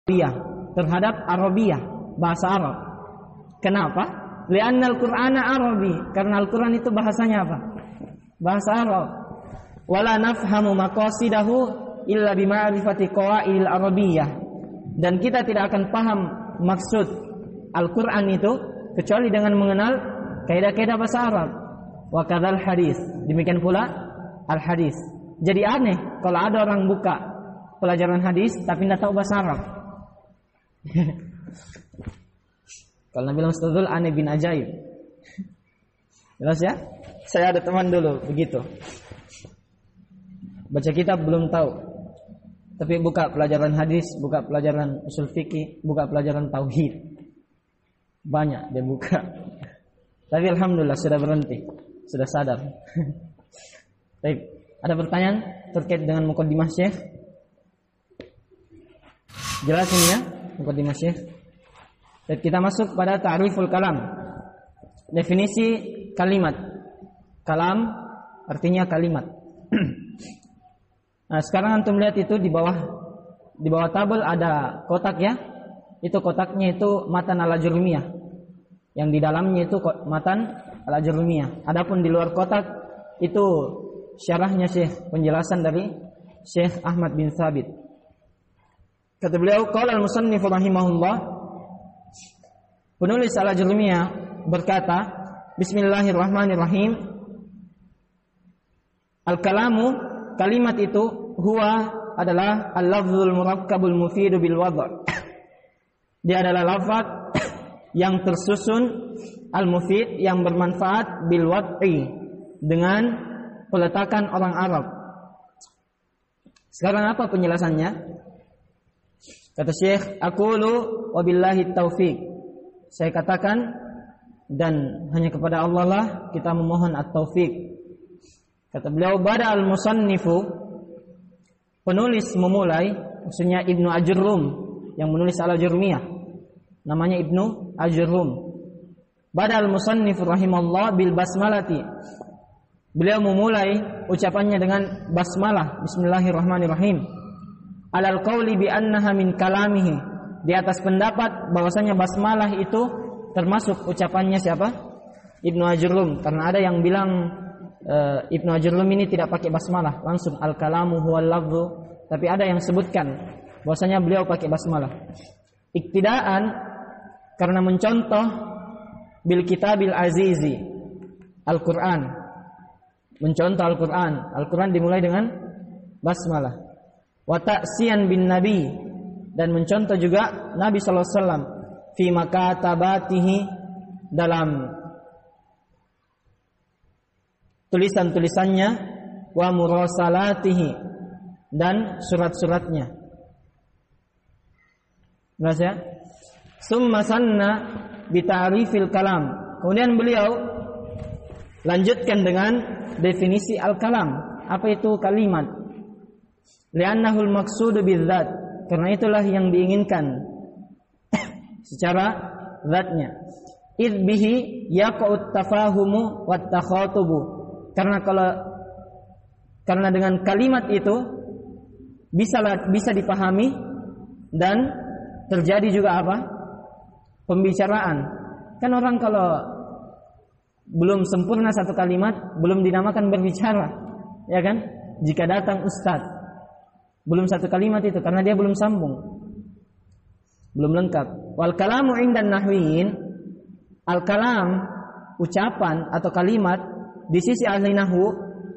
terhadap Arabiyah, bahasa Arab. Kenapa? Li'anna al-Qur'ana Arabi, karena Al-Qur'an itu bahasanya apa? Bahasa Arab. Wala nafhamu maqasidahu illa bima'rifati qawaidil Arabiyyah. Dan kita tidak akan paham maksud Al-Qur'an itu kecuali dengan mengenal kaidah-kaidah bahasa Arab. Wa kadzal hadis. Demikian pula al-hadis. Jadi aneh kalau ada orang buka pelajaran hadis tapi tidak tahu bahasa Arab. Kalau Nabi bilang Ustadzul aneh bin ajaib. Jelas ya? Saya ada teman dulu begitu. Baca kitab belum tahu. Tapi buka pelajaran hadis, buka pelajaran usul fikih, buka pelajaran tauhid. Banyak dia buka. Tapi alhamdulillah sudah berhenti, sudah sadar. Baik, ada pertanyaan terkait dengan muqaddimah Syekh? Jelas ini ya, muqaddimah Syekh. Baik, kita masuk pada ta'riful kalam. Definisi kalimat. Kalam artinya kalimat. Nah, sekarang antum lihat itu di bawah tabel ada kotak ya. Itu kotaknya itu matan al-ajrumiyah. Yang di dalamnya itu matan al-ajrumiyah. Adapun di luar kotak itu syarahnya Syekh, penjelasan dari Syekh Ahmad bin Thabit. Kata beliau, qala al-musannif rahimahullah, penulis al-ajrumiyah berkata, bismillahirrahmanirrahim, al-kalamu, kalimat itu huwa adalah al-lafzul murakkabul mufidu bil wad'. Dia adalah lafaz yang tersusun al-mufid yang bermanfaat bil wad'i dengan peletakan orang Arab. Sekarang apa penjelasannya? Kata Syekh, aqulu wabillahi taufiq. Saya katakan dan hanya kepada Allah lah kita memohon at-taufiq. Kata beliau, bada al-musannifu, penulis memulai, maksudnya Ibnu Ajurrum yang menulis al-Ajurmiyah, namanya Ibnu Ajurrum. Bada al-musannifu rahimallah bil basmalati. Beliau memulai ucapannya dengan basmalah, bismillahirrahmanirrahim. Alal qauli bi annaha min kalamihi, di atas pendapat bahwasanya basmalah itu termasuk ucapannya siapa? Ibnu Ajurrum, karena ada yang bilang Ibnu Ajurrum ini tidak pakai basmalah, langsung al-kalamu huwal lafzu, tapi ada yang sebutkan bahwasanya beliau pakai basmalah. Iktidaan, karena mencontoh bil kitabil azizi, Al-Qur'an. Mencontoh Al-Qur'an. Al-Qur'an dimulai dengan basmalah. Wa ta'siyan bin nabi, dan mencontoh juga Nabi sallallahu alaihi wasallam fi makatabatihi, dalam tulisan-tulisannya, wa murasalatihi, dan surat-suratnya. Jelas ya? Summa sanna bi ta'rifil kalam. Kemudian beliau lanjutkan dengan definisi al-kalam. Apa itu kalimat? Li'annahul maqsudu bidzat, karena itulah yang diinginkan secara zatnya. Id bihi yaqa'ut tafahumu wat takhatubu, karena dengan kalimat itu bisa dipahami dan terjadi juga apa? Pembicaraan. Kan orang kalau belum sempurna satu kalimat belum dinamakan berbicara, ya kan? Jika datang ustadz belum satu kalimat itu karena dia belum sambung, belum lengkap. Wal kalamu indan nahwiyin, al kalam ucapan atau kalimat di sisi ahli nahwu,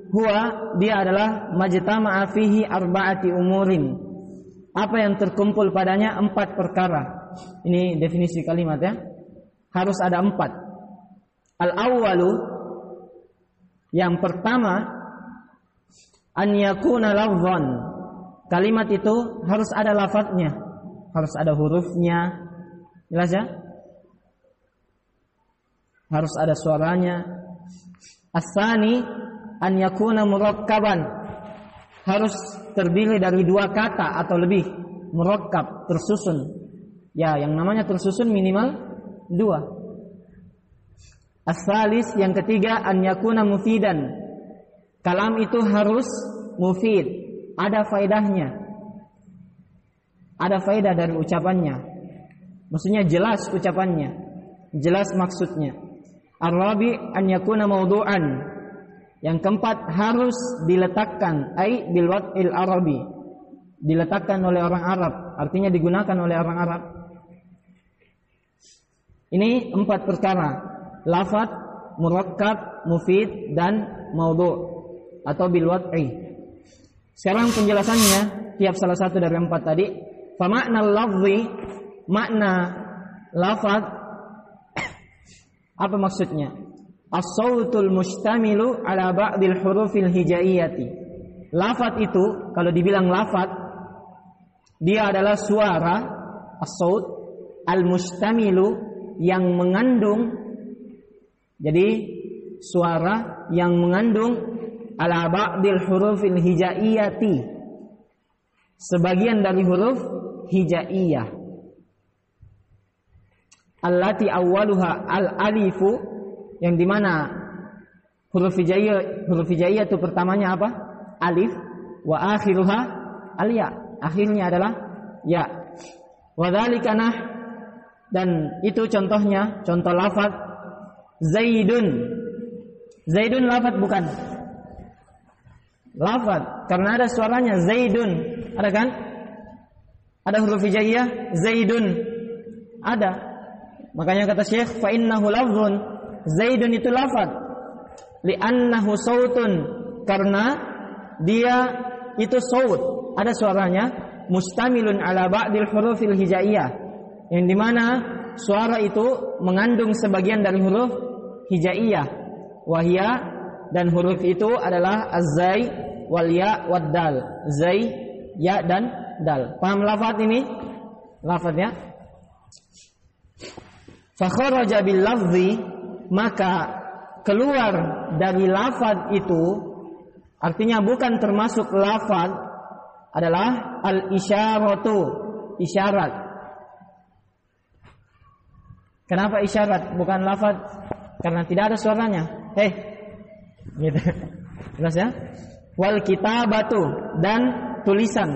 huwa dia adalah majtama'a fihi arba'ati umurin, apa yang terkumpul padanya 4 perkara. Ini definisi kalimat ya, harus ada 4. Al awwalu, yang pertama, an yakuna lafzan, kalimat itu harus ada lafadznya, harus ada hurufnya, jelas ya, harus ada suaranya. As-tsani an yakuna murakkaban, harus terdiri dari 2 kata atau lebih, murakkab, tersusun. Ya, yang namanya tersusun minimal 2. As-salis, yang ketiga, an yakuna mufidan, kalam itu harus mufid, ada faedahnya. ada faedah dari ucapannya. Maksudnya jelas ucapannya, jelas maksudnya. Ar-rabi an yakuna mawdu'an. Yang keempat harus diletakkan, ai bil wad'il arabi. Diletakkan oleh orang Arab, artinya digunakan oleh orang Arab. Ini 4 perkara. Lafaz, murakkab, mufid dan maudhu' atau bil wad'i. Sekarang penjelasannya tiap salah satu dari 4 tadi. Fa makna lafzi, makna lafaz apa maksudnya? As-sautul mustamilu ala ba'dil hurufil hijaiyati. Lafaz itu kalau dibilang lafaz, dia adalah suara as-saut al-mustamilu yang mengandung. Jadi suara yang mengandung ala ba'dil hurufil hijaiyati, sebagian dari huruf hijaiyah. Allati awwaluha al-alifu, yang dimana huruf hijaiyah itu pertamanya apa? Alif, wa akhiruha al-ya, akhirnya adalah ya. Wa dzalika nah, dan itu contohnya, contoh lafaz Zaidun. Zaidun lafaz bukan? Lafaz karena ada suaranya Zaidun, ada kan? Ada huruf hijaiyah Zaidun, ada. Makanya kata Syekh fa innahu lafzun, Zaidun itu lafaz, li'annahu sautun, karena dia itu saut, ada suaranya, mustamilun ala ba'dil hurufil hijaiyah, yang dimana suara itu mengandung sebagian dari huruf hijaiyah, wahia, dan huruf itu adalah az-zai wal ya wad dal, zai, ya dan dal. Paham lafaz ini? Lafaznya fa kharaja bil lafzi, maka keluar dari lafaz itu, artinya bukan termasuk lafaz, adalah al-isyaratu, isyarat. Kenapa isyarat bukan lafaz? Karena tidak ada suaranya. Gitu. Jelas ya? Wal kitabatu, dan tulisan.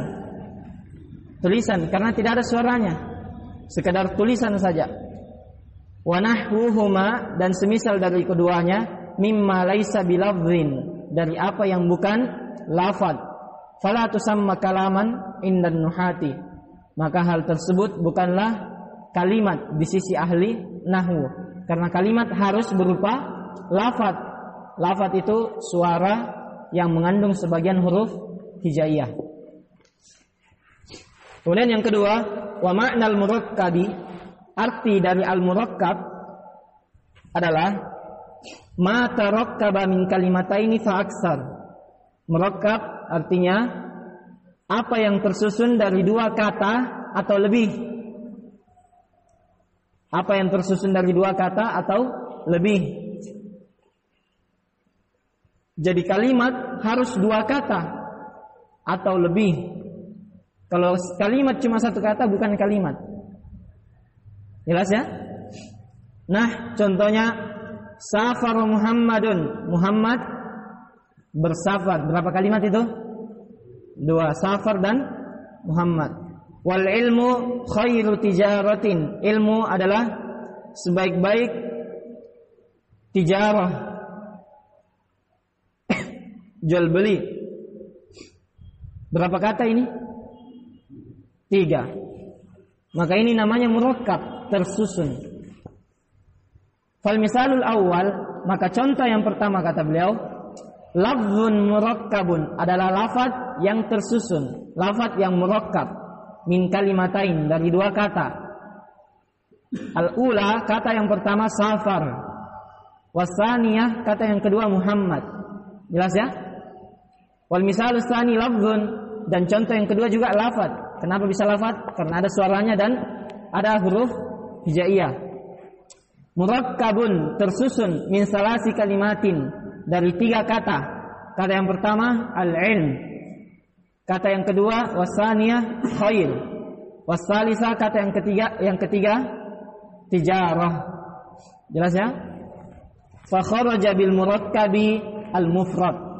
Tulisan karena tidak ada suaranya, sekedar tulisan saja. Wa nahwuhuma, dan semisal dari keduanya, mimma laisa bilafzin, dari apa yang bukan lafaz. Fala tusamma kalaman indan nuhati, maka hal tersebut bukanlah kalimat di sisi ahli nahwu, karena kalimat harus berupa lafaz. Lafaz itu suara yang mengandung sebagian huruf hijaiyah. Kemudian yang kedua, wa ma'nal murakkabi, arti dari al-murakkab adalah ma tarakkaba min kalimataini fa aksar. Murakkab artinya apa yang tersusun dari 2 kata atau lebih. Apa yang tersusun dari 2 kata atau lebih. Jadi kalimat harus 2 kata atau lebih. Kalau kalimat cuma 1 kata bukan kalimat. Jelas ya? Nah, contohnya safar Muhammadun, Muhammad bersafar. Berapa kalimat itu? 2, safar dan Muhammad. Wal ilmu khairu tijaratin, ilmu adalah sebaik-baik tijarah, jual beli. Berapa kata ini? 3. Maka ini namanya murakkab, tersusun. Fal misalul awal, maka contoh yang pertama kata beliau, lafzun murakkabun adalah lafaz yang tersusun, lafaz yang murakkab, min kalimatain, dari 2 kata. Al-ula, kata yang pertama safar, wasaniyah, kata yang kedua Muhammad. Jelas ya? Wal misalus tsani lafzun, dan contoh yang kedua juga lafaz. Kenapa bisa lafaz? Karena ada suaranya dan ada huruf hijaiyah. Murakkabun, tersusun, min salasi kalimatin, dari 3 kata. Kata yang pertama al-ilm, kata yang kedua wasaniyah khair, wasalisa, kata yang ketiga tijarah. Jelas ya? Fa kharaja bil murakkabi al-mufrad.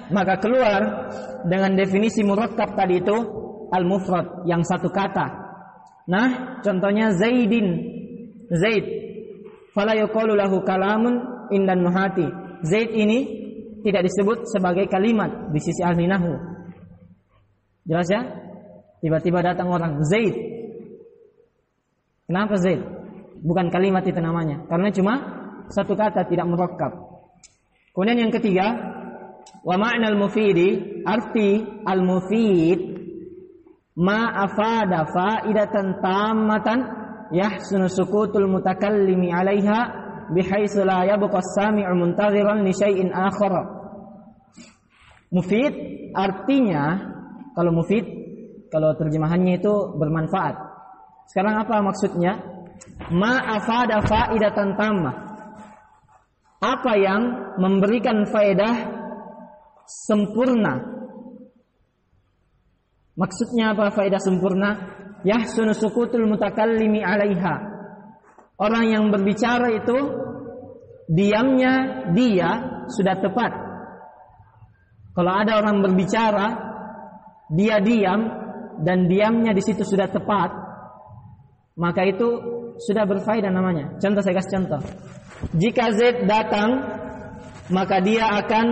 Maka keluar dengan definisi murakkab tadi itu al-mufrad yang satu kata. Nah, contohnya Zaidin, Zaid. Fala yuqalu lahu kalamun indan nuhati. Zaid ini tidak disebut sebagai kalimat di sisi ahli nahwu. Jelas ya? Tiba-tiba datang orang Zaid. Kenapa Zaid? Bukan kalimat itu namanya, karena cuma satu kata, tidak murakkab. Kemudian yang ketiga, wa ma'nal mufidi, arti al-mufid ma afada faidatan tammatan yahsunu sukutul mutakallimi 'alaiha bihaitsu la yabqa as-sami'u muntadhiran li syai'in akhar. Mufid artinya, kalau mufid, kalau terjemahannya itu bermanfaat. Sekarang apa maksudnya? Ma afada faidatan tammah. Apa yang memberikan faedah sempurna. Maksudnya apa faedah sempurna? Yahsunu sukutul mutakallimi 'alaiha. Orang yang berbicara itu diamnya dia sudah tepat. Kalau ada orang berbicara, dia diam dan diamnya di situ sudah tepat, maka itu sudah berfaedah namanya. Contoh, saya kasih contoh. Jika Z datang, maka dia akan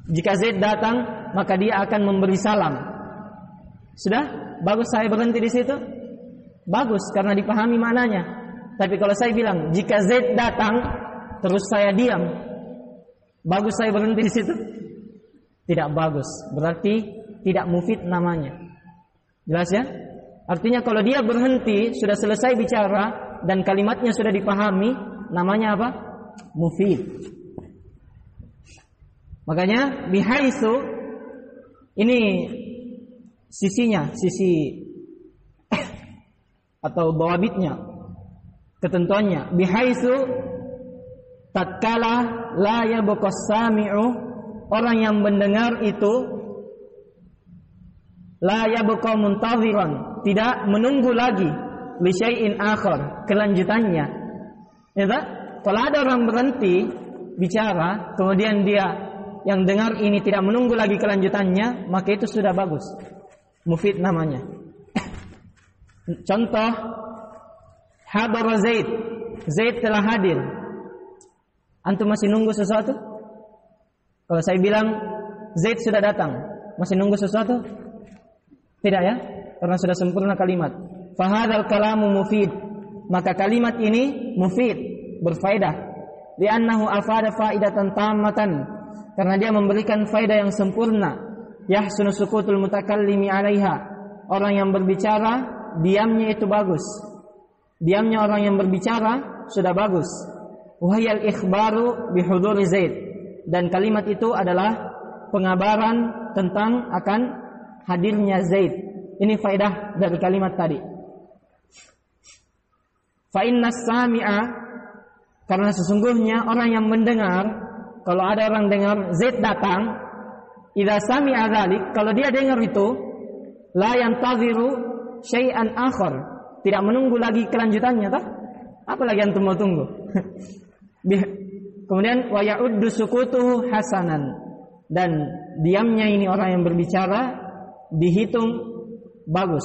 jika Z datang, maka dia akan memberi salam. Sudah? Bagus saya berhenti di situ? Bagus, karena dipahami maknanya. Tapi kalau saya bilang, jika Z datang, terus saya diam, bagus saya berhenti di situ? Tidak bagus. Berarti tidak mufid namanya. Jelas ya? Artinya kalau dia berhenti, sudah selesai bicara dan kalimatnya sudah dipahami, namanya apa? Mufid. Makanya bihaitsu ini sisinya, sisi atau bawabitnya, ketentuannya. Bihaitsu tatkala la yabqa sami'u, orang yang mendengar itu la yabqa muntadhiran, tidak menunggu lagi li syai'in akhar, kelanjutannya. Ya tak? Kalau ada orang berhenti bicara, kemudian dia yang dengar ini tidak menunggu lagi kelanjutannya, maka itu sudah bagus. Mufid namanya. Contoh, hadara Zaid. Zaid telah hadir. Antum masih nunggu sesuatu? Kalau saya bilang Zaid sudah datang, masih nunggu sesuatu? Tidak ya? Karena sudah sempurna kalimat. Fahadzal kalamu mufid. Maka kalimat ini mufid, berfaedah. Li'annahu afada faidatan tammatan. Karena dia memberikan faedah yang sempurna. Yahsunu sukutul mutakallimi 'alaiha. Orang yang berbicara, diamnya itu bagus. Diamnya orang yang berbicara sudah bagus. Wahiyal ikhbaru bihuduri Zaid. Dan kalimat itu adalah pengabaran tentang akan hadirnya Zaid. Ini faedah dari kalimat tadi. Fa innas sami'a, karena sesungguhnya orang yang mendengar, kalau ada orang dengar Zaid datang, idza sami'a dzalik, kalau dia dengar itu, la yantaziru syai'an akhar, tidak menunggu lagi kelanjutannya, toh? Apa lagi antum mau tunggu? Kemudian wa ya'uddu sukutuhu hasanan, dan diamnya ini orang yang berbicara dihitung bagus,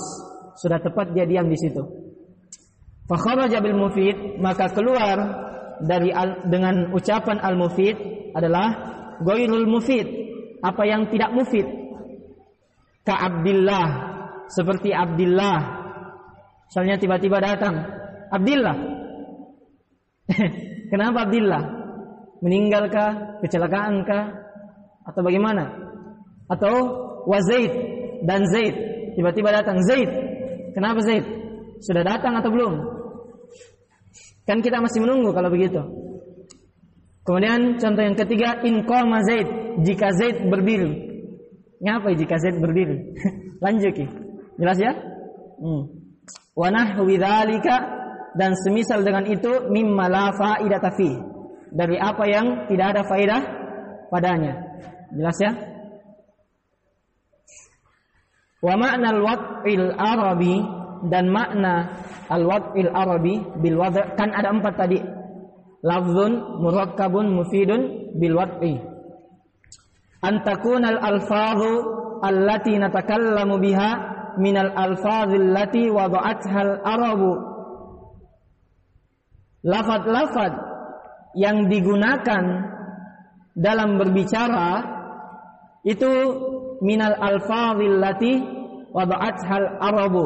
sudah tepat dia diam di situ. Fa kharaja bil mufid, maka keluar dari dengan ucapan al mufid adalah ghairul mufid, apa yang tidak mufid. Ka Abdillah, seperti Abdillah. Misalnya tiba-tiba datang Abdillah. Kenapa Abdillah? Meninggalkah? Kecelakaankah? Atau bagaimana? Atau wa Zaid, dan Zaid. Tiba-tiba datang Zaid. Kenapa Zaid? Sudah datang atau belum? Kan kita masih menunggu kalau begitu. Kemudian contoh yang ketiga, in qama Zaid, jika Zaid berdiri. Ngapa jika Zaid berdiri? Lanjut ya. Jelas ya? Wa nahwi dzalika, dan semisal dengan itu, mimma la faidata fi, dari apa yang tidak ada faedah padanya. Jelas ya? Wa ma'na al-wad'il arabi, dan makna al-wad'il arabi bil wad', kan ada 4 tadi. Lafzun murakkabun mufidun bil wad'i. An takunal alfazu allati natakallamu biha minal alfazil lati wada'atha al-arabu. Lafaz-lafaz yang digunakan dalam berbicara itu minal alfazil lati wada'atha al-arabu,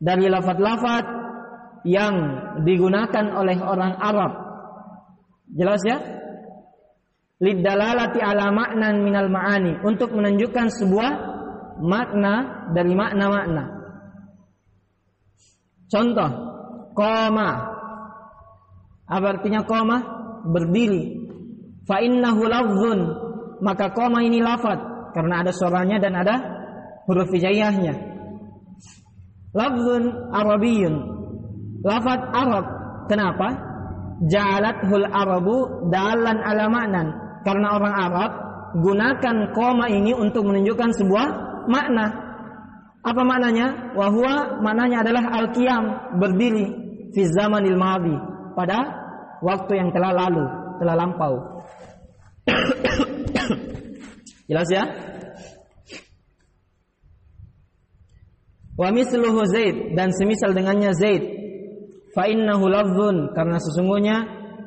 dari lafaz-lafaz yang digunakan oleh orang Arab. Jelas ya? Lidalalati ala ma'nan minal ma'ani, untuk menunjukkan sebuah makna dari makna-makna. Contoh, qama. Apa artinya qama? Berdiri. Fa innahu lafzun, maka qama ini lafaz karena ada suaranya dan ada huruf hijaiyahnya. Lafzun arabiyyun, lafaz Arab. Kenapa? Ja'alathul arabu dalan ala ma'nan, karena orang Arab gunakan koma ini untuk menunjukkan sebuah makna. Apa maknanya? Wahwa, maknanya adalah al-qiyam, berdiri, fi zamanil madhi, pada waktu yang telah lalu, telah lampau. Jelas ya? Wa misluhu Zaid, dan semisal dengannya Zaid. Fa innahu lafzun, karena sesungguhnya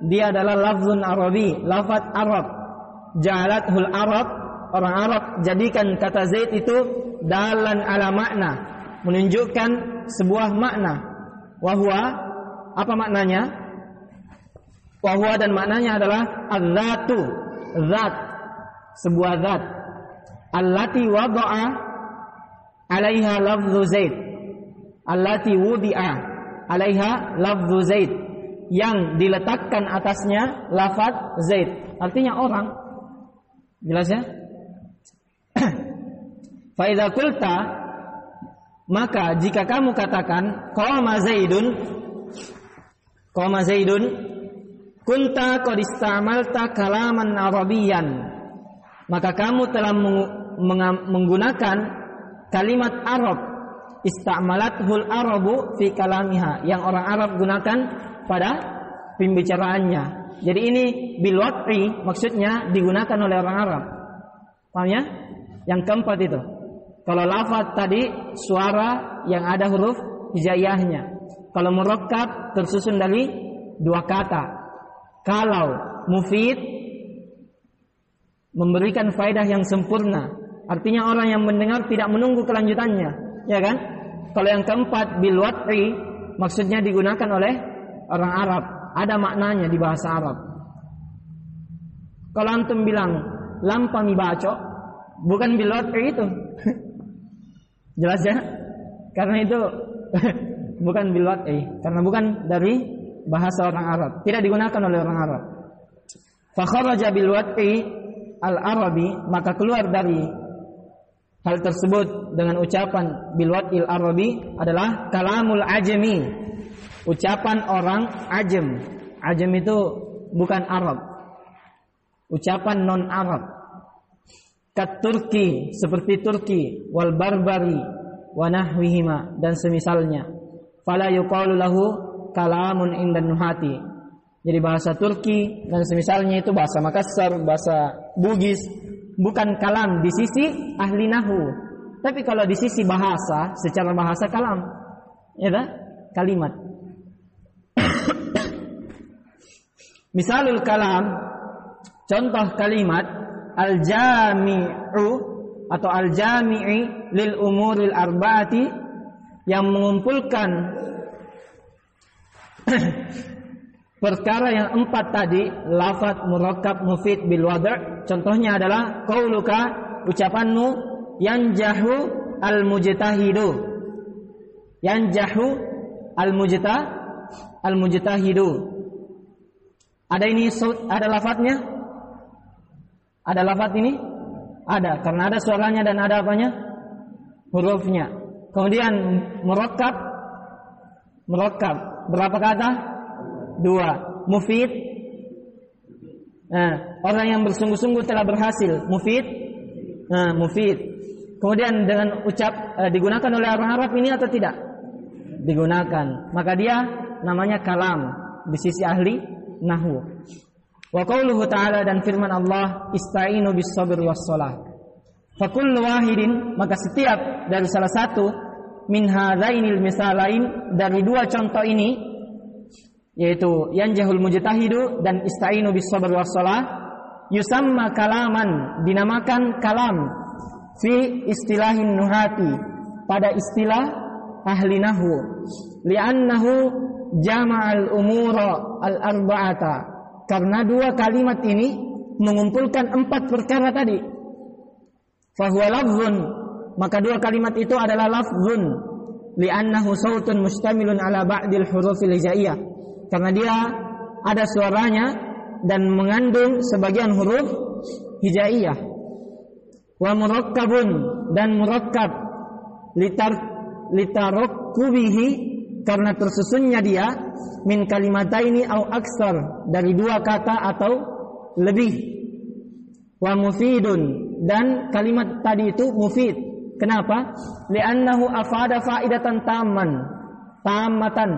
dia adalah lafzun Arabi, lafaz Arab. Ja'alathul Arab, orang Arab jadikan kata Zaid itu dalan ala makna, menunjukkan sebuah makna. Wahwa, apa maknanya? Wahwa, dan maknanya adalah az-zatu, zat, sebuah zat. Allati wada'a alaiha lafzu Zaid, allati wudi'a alaiha lafzu Zaid, yang diletakkan atasnya lafaz Zaid, artinya orang. Jelas ya? Fa idza qulta, maka jika kamu katakan qama Zaidun, kunta qad istamalta kalaman arabiyyan, maka kamu telah menggunakan kalimat Arab. Istamalathul arabu fi kalamiha, yang orang Arab gunakan pada pembicaraannya. Jadi ini bil wad'i, maksudnya digunakan oleh orang Arab. Paham ya? Yang keempat itu. Kalau lafaz tadi suara yang ada huruf hijaiyahnya. Kalau murakkab tersusun dari dua kata. Kalau mufid, memberikan faedah yang sempurna, artinya orang yang mendengar tidak menunggu kelanjutannya, ya kan? Kalau yang keempat bil wad'i, maksudnya digunakan oleh orang Arab, ada maknanya di bahasa Arab. Kalau antum bilang lampami baco, bukan bil wad'i itu. Jelas ya? Karena itu bukan bil wad'i, karena bukan dari bahasa orang Arab, tidak digunakan oleh orang Arab. Fa kharaja bil wad'i al-arabi, maka keluar dari hal tersebut dengan ucapan bil wad'il arabi adalah kalamul ajami, ucapan orang Ajam. Ajam itu bukan Arab, ucapan non Arab. Kat Turki, seperti Turki, wal barbari wa nahwihima, dan semisalnya. Fala yuqalu lahu kalamun indan nuhati. Jadi bahasa Turki dan semisalnya itu bahasa Makassar, bahasa Bugis, bukan kalam di sisi ahli nahwu. Tapi kalau di sisi bahasa, secara bahasa kalam, ya dah, kalimat. Misalul kalam, contoh kalimat al-jami'u atau al-jami'i lil umuril arba'ati, yang mengumpulkan perkara yang empat tadi, lafaz murakkab mufid bil wad'. Contohnya adalah qauluka, ucapanmu, yanjahu al-mujtahidu. Yanjahu al-mujtahidu. Ada ini, ada lafaznya? Ada lafaz ini? Ada, karena ada suaranya dan ada apanya? Hurufnya. Kemudian murakkab berapa kata? Dua. Mufid, orang yang bersungguh-sungguh telah berhasil. Mufid, mufid. Kemudian dengan digunakan oleh orang Arab ini atau tidak? Digunakan. Maka dia namanya kalam di sisi ahli nahwu. Wa qauluhu ta'ala, dan firman Allah, ista'inu bis sabr was shalah. Fakullu wahidin, maka setiap dari salah satu min hadainil misalain, dari dua contoh ini, yaitu yanjahul mujtahidu dan istainu bis sabr was shalah, yusamma kalaman, dinamakan kalam, fi istilahin nuhati, pada istilah ahli nahwu, li'annahu jama'al umura al-arba'ata, karena dua kalimat ini mengumpulkan 4 perkara tadi. Fahuwa lafzun, maka dua kalimat itu adalah lafzun, li'annahu sautun mustamilun ala ba'dil hurufil hijaiyah, karena dia ada suaranya dan mengandung sebagian huruf hijaiyah. Wa murakkabun, dan murakkab, litarokkubihi, karena tersusunnya dia, min kalimataini au aksar, dari dua kata atau lebih. Wa mufidun, dan kalimat tadi itu mufid. Kenapa? Li'annahu afada faidatan tammatan,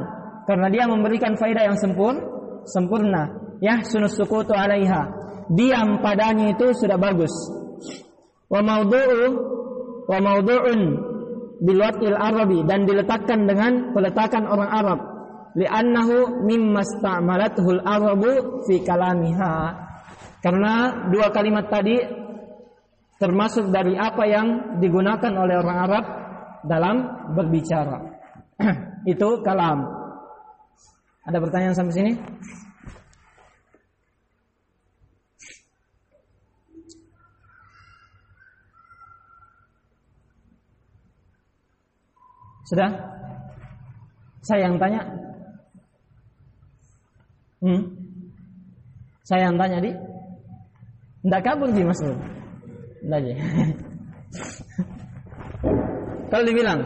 karena dia memberikan faedah yang sempurna. Yahsunus sukutu 'alaiha, diam padanya itu sudah bagus. Wa mawdu'un bilwatil arabi, dan diletakkan dengan peletakan orang Arab. Li'annahu mimma sta'malathul arabu fi kalamiha, karena dua kalimat tadi termasuk dari apa yang digunakan oleh orang Arab dalam berbicara. Itu kalam. Ada pertanyaan sampai sini? Sudah? Saya yang tanya? Saya yang tanya, Di? Nggak kabur, Di, Mas Bro? Nggak aja. Kalau dibilang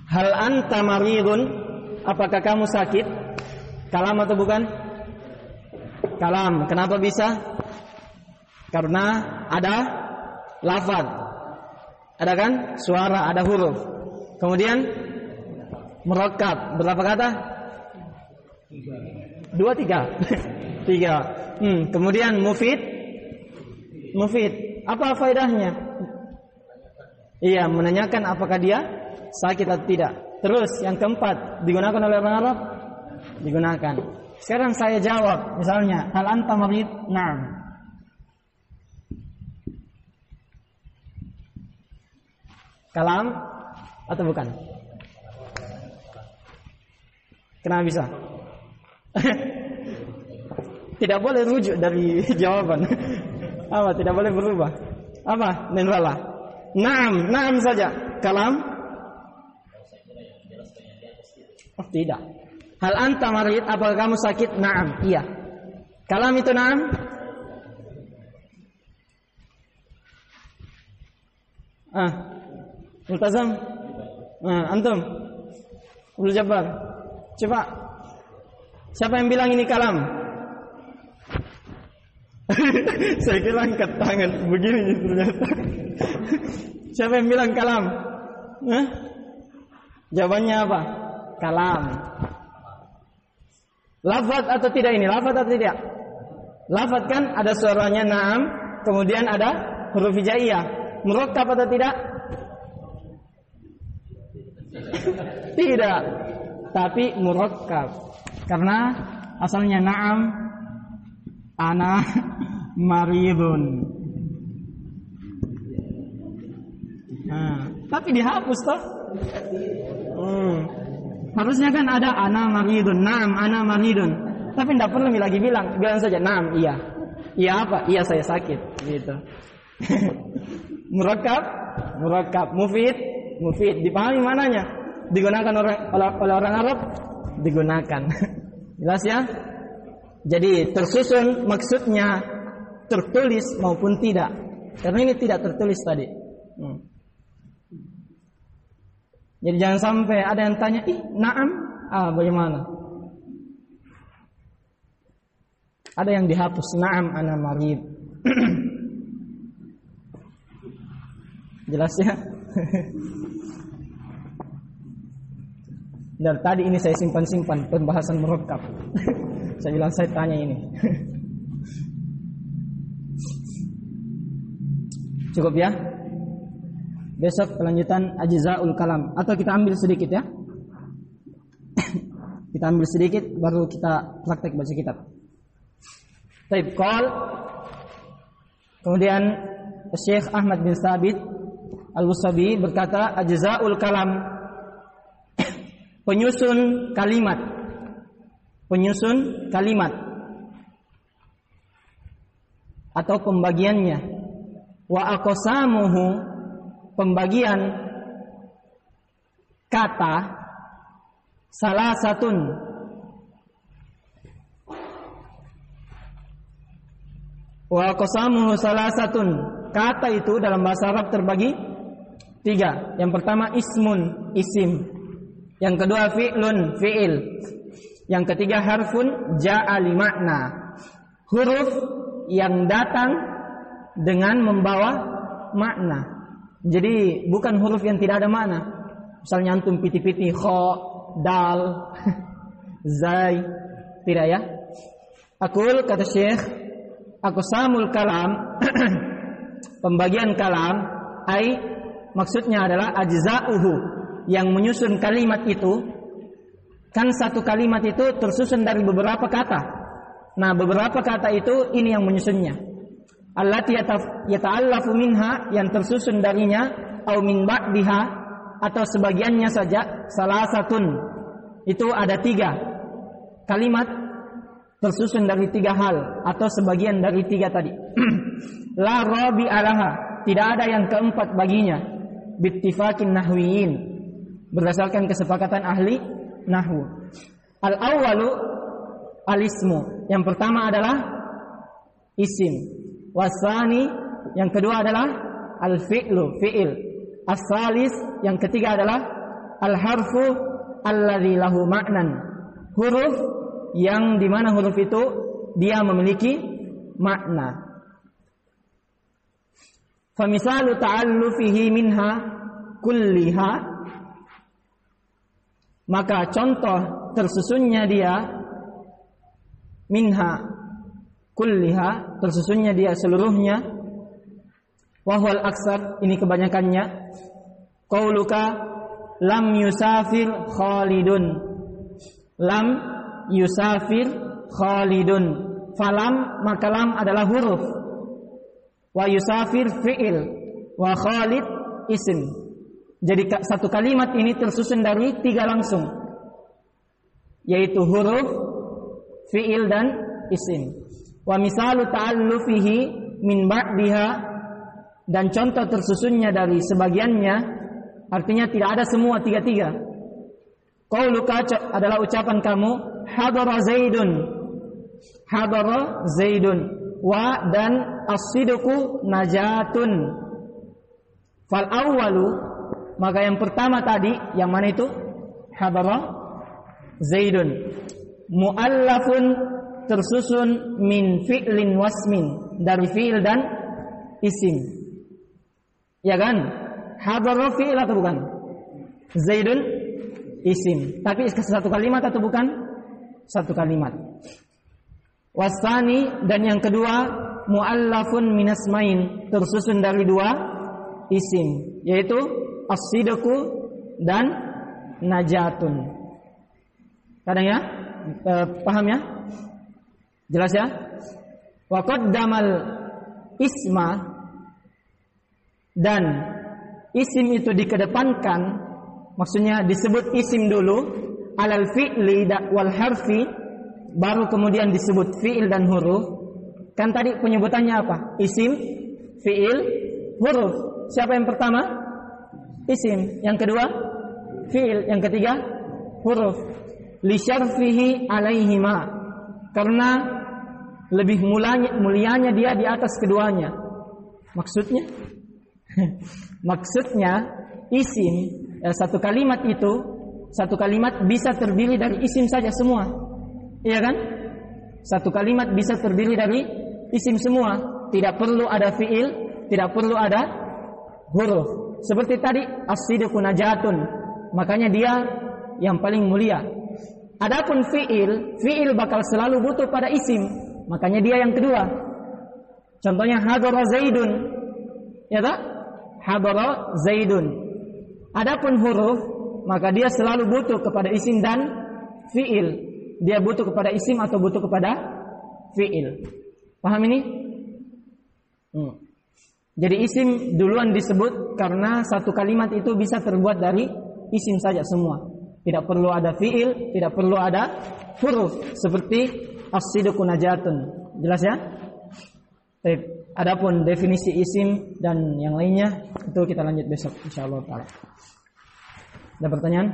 hal anta maridun, apakah kamu sakit? Kalam atau bukan? Kalam. Kenapa bisa? Karena ada lafaz, ada kan suara, ada huruf. Kemudian murakkab, berapa kata? 2, 3. 3. Kemudian mufid. Apa faedahnya? Iya, menanyakan apakah dia sakit atau tidak. Terus yang keempat, digunakan oleh orang Arab? Digunakan. Sekarang saya jawab, misalnya, hal anta marid? Na'am. Kalam atau bukan? Kenapa bisa? Tidak boleh rujuk dari jawaban. Apa? Tidak boleh berubah. Apa? Nenrala. Naam saja. Kalam? Oh, tidak. Hal anta marid? Apakah kamu sakit? Naam. Iya. Kalam itu naam? Multazam? Antum? Abdul Jabbar? Coba. Siapa yang bilang ini kalam? Saya kira angkat tangan begini ternyata. Siapa yang bilang kalam? Jawabannya apa? Kalam. Lafaz atau tidak ini? Lafaz atau tidak? Lafaz kan ada suaranya naam, kemudian ada huruf hijaiyah. Murakkab atau tidak? Tidak. Tapi murakkab. Karena asalnya na'am, ana maridun. Tapi dihapus toh. Harusnya kan ada ana maridun, na'am ana maridun. Tapi tidak perlu lagi bilang saja na'am, iya. Iya apa? Iya saya sakit, gitu. Murakkab, mufid. Dipahami mananya? Digunakan oleh orang Arab? Digunakan. Jelas ya? Jadi tersusun maksudnya tertulis maupun tidak. Karena ini tidak tertulis tadi. Jadi jangan sampai ada yang tanya, na'am, bagaimana? Ada yang dihapus, na'am ana marid. Jelas ya? Dari tadi ini saya simpan-simpan pembahasan murakkab. Saya bilang saya tanya ini. Cukup ya? Besok kelanjutan ajzaul kalam, atau kita ambil sedikit ya? Kita ambil sedikit baru kita praktek baca kitab. Taib qol. Kemudian Syekh Ahmad bin Sabit Al-Wasabi berkata, ajzaul kalam, penyusun kalimat. Penyusun kalimat atau pembagiannya. Wa aqsamuhu, pembagian kata, salasatun, wa aqsamuhu salasatun, kata itu dalam bahasa Arab terbagi 3. Yang pertama ismun, isim. Yang kedua fi'lun, fi'il. Yang ketiga harfun ja'a li makna, huruf yang datang dengan membawa makna. Jadi bukan huruf yang tidak ada makna. Misalnya antum piti-piti kha, dal, zai, tidak ya. Aqul, kata Syekh, aqsamul kalam, pembagian kalam, ai maksudnya adalah ajza'uhu, yang menyusun kalimat itu. Kan satu kalimat itu tersusun dari beberapa kata. Nah, beberapa kata itu ini yang menyusunnya. Allati yata'allafu minha, yang tersusun darinya, au min ba'diha, atau sebagiannya saja, salasatun, itu ada 3 kalimat tersusun dari 3 hal atau sebagian dari 3 tadi. La rabi alaha, tidak ada yang keempat baginya, bittifaqin nahwiyin, berdasarkan kesepakatan ahli nahwu. Al-awwalu al-ismu, yang pertama adalah isim. Wasani, yang kedua adalah al-fi'lu, fi'il. As-salis, yang ketiga adalah al-harfu alladzi lahu ma'nan, huruf yang dimana huruf itu dia memiliki makna. Famisalu ta'allufihi minha kulliha, maka contoh tersusunnya dia, minha kulliha, tersusunnya dia seluruhnya, wahwal aksar, ini kebanyakannya, qauluka lam yusafir Khalidun, lam yusafir Khalidun, falam, maka lam adalah huruf, wa yusafir fi'il, wa Khalid isim. Jadi satu kalimat ini tersusun dari 3 langsung, yaitu huruf, fi'il dan isim. Wa misalu ta'allufihi min ba'diha, dan contoh tersusunnya dari sebagiannya, artinya tidak ada semua 3-3. Qauluka adalah ucapan kamu, hadara Zaidun, hadara Zaidun, wa dan as-sidqu najatun. Fal awwalu, maka yang pertama tadi, yang mana itu? Hadara Zaidun, muallafun, tersusun min fi'lin wasmin, dari fi'il dan isim. Ya kan? Hadara fi'il atau bukan? Zaidun isim. Tapi satu kalimat atau bukan? Satu kalimat. Wasani, dan yang kedua muallafun minasmain, tersusun dari 2 isim, yaitu as-sidqu dan najatun. Kadang ya? Paham ya? Jelas ya? Wa qaddamal isma, dan isim itu dikedepankan, maksudnya disebut isim dulu, alal fi'li wal harfi, baru kemudian disebut fi'il dan huruf. Kan tadi penyebutannya apa? Isim, fi'il, huruf. Siapa yang pertama? Isim. Yang kedua? Fi'il. Yang ketiga? Huruf. Li syarfihi alaihima, karena lebih mulianya dia di atas keduanya. Maksudnya? Maksudnya isim, satu kalimat itu, satu kalimat bisa terdiri dari isim saja semua. Iya kan? Satu kalimat bisa terdiri dari isim semua. Tidak perlu ada fi'il, tidak perlu ada huruf. Seperti tadi as-sidqu najatun, makanya dia yang paling mulia. Adapun fi'il bakal selalu butuh pada isim, makanya dia yang kedua. Contohnya hadara Zaidun, ya tak? Hadara Zaidun. Adapun huruf, maka dia selalu butuh kepada isim dan fi'il. Dia butuh kepada isim atau butuh kepada fi'il. Paham ini? Jadi isim duluan disebut karena satu kalimat itu bisa terbuat dari isim saja semua. Tidak perlu ada fi'il, tidak perlu ada huruf. Seperti as-sidqu najatun. Jelas ya? Baik. Adapun definisi isim dan yang lainnya itu kita lanjut besok insyaallah taala. Ada pertanyaan?